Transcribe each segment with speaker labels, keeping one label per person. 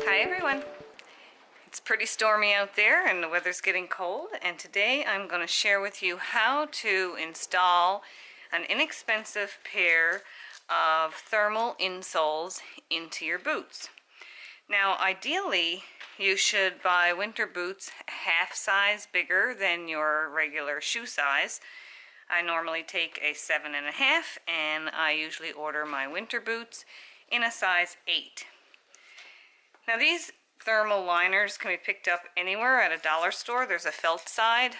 Speaker 1: Hi everyone. It's pretty stormy out there and the weather's getting cold, and today I'm going to share with you how to install an inexpensive pair of thermal insoles into your boots. Now ideally you should buy winter boots half size bigger than your regular shoe size. I normally take a 7.5 and I usually order my winter boots in a size 8. Now these thermal liners can be picked up anywhere at a dollar store. There's a felt side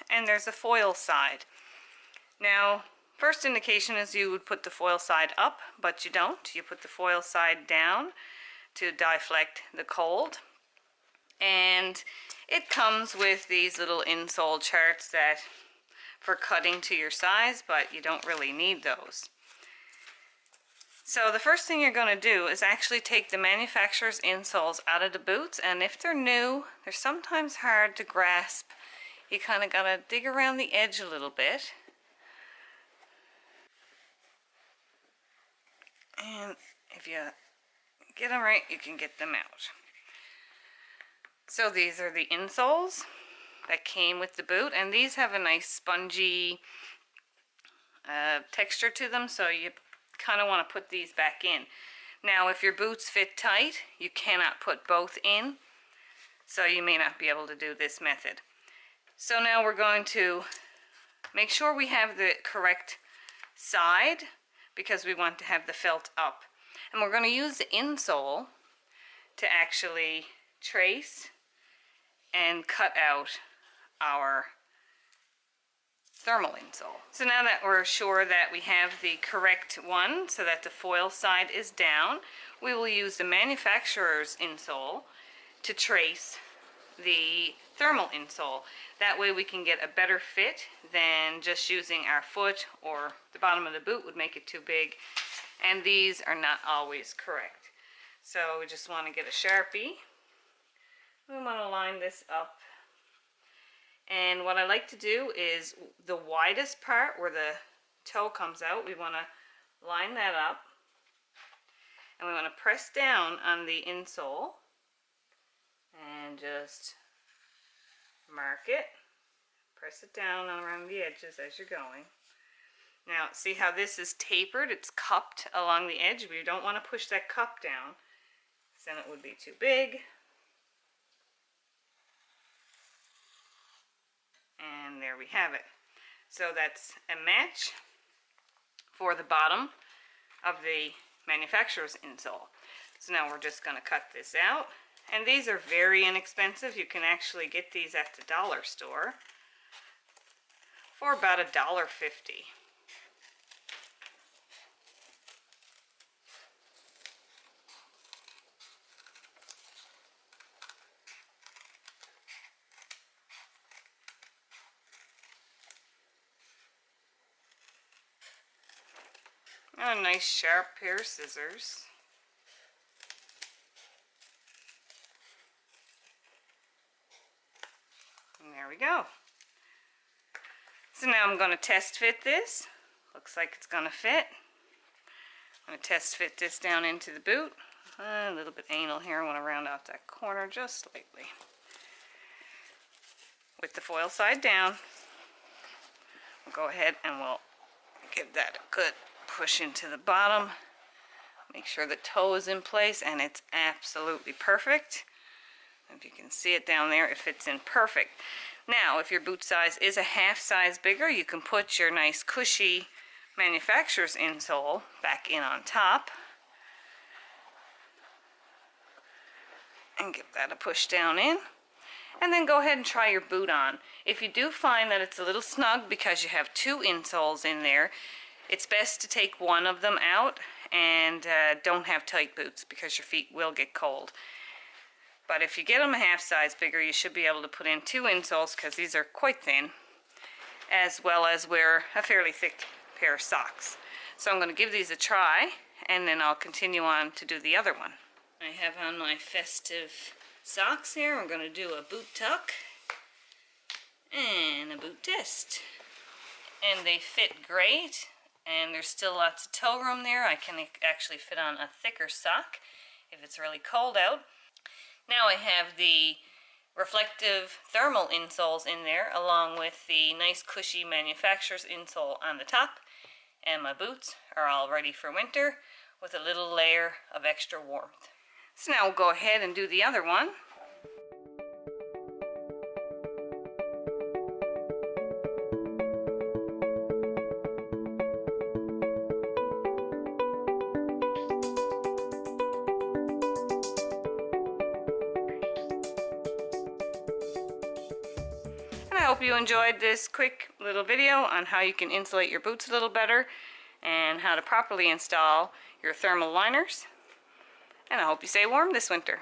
Speaker 1: and there's a foil side. Now first indication is you would put the foil side up, but you don't. You put the foil side down to deflect the cold. And it comes with these little insole charts that for cutting to your size, but you don't really need those. So the first thing you're going to do is actually take the manufacturer's insoles out of the boots, and if they're new, they're sometimes hard to grasp. You kind of got to dig around the edge a little bit. And if you get them right, you can get them out. So these are the insoles that came with the boot, and these have a nice spongy texture to them, so you kind of want to put these back in. Now if your boots fit tight, you cannot put both in, so you may not be able to do this method. So now we're going to make sure we have the correct side, because we want to have the felt up, and we're going to use the insole to actually trace and cut out our thermal insole. So now that we're sure that we have the correct one so that the foil side is down, we will use the manufacturer's insole to trace the thermal insole. That way we can get a better fit than just using our foot, or the bottom of the boot would make it too big, and these are not always correct. So we just want to get a Sharpie. We want to line this up. And what I like to do is the widest part where the toe comes out, we want to line that up. And we want to press down on the insole and just mark it. Press it down around the edges as you're going. Now see how this is tapered? It's cupped along the edge. We don't want to push that cup down, then it would be too big. And there we have it. So that's a match for the bottom of the manufacturer's insole. So now we're just going to cut this out. And these are very inexpensive. You can actually get these at the dollar store for about $1.50. A nice sharp pair of scissors. And there we go. So now I'm going to test fit this. Looks like it's going to fit. I'm going to test fit this down into the boot. A little bit anal here. I want to round out that corner just slightly. With the foil side down, we'll go ahead and we'll give that a good push into the bottom. Make sure the toe is in place, and it's absolutely perfect. If you can see it down there, it fits in perfect. Now if your boot size is a half size bigger, you can put your nice cushy manufacturer's insole back in on top and give that a push down in, and then go ahead and try your boot on. If you do find that it's a little snug because you have two insoles in there, it's best to take one of them out and don't have tight boots, because your feet will get cold. But if you get them a half size bigger, you should be able to put in two insoles, because these are quite thin, as well as wear a fairly thick pair of socks. So I'm going to give these a try, and then I'll continue on to do the other one. I have on my festive socks here. I'm going to do a boot tuck and a boot test. And they fit great. And there's still lots of toe room there. I can actually fit on a thicker sock if it's really cold out. Now I have the reflective thermal insoles in there, along with the nice cushy manufacturer's insole on the top, and my boots are all ready for winter with a little layer of extra warmth. So now we'll go ahead and do the other one. And I hope you enjoyed this quick little video on how you can insulate your boots a little better and how to properly install your thermal liners. And I hope you stay warm this winter.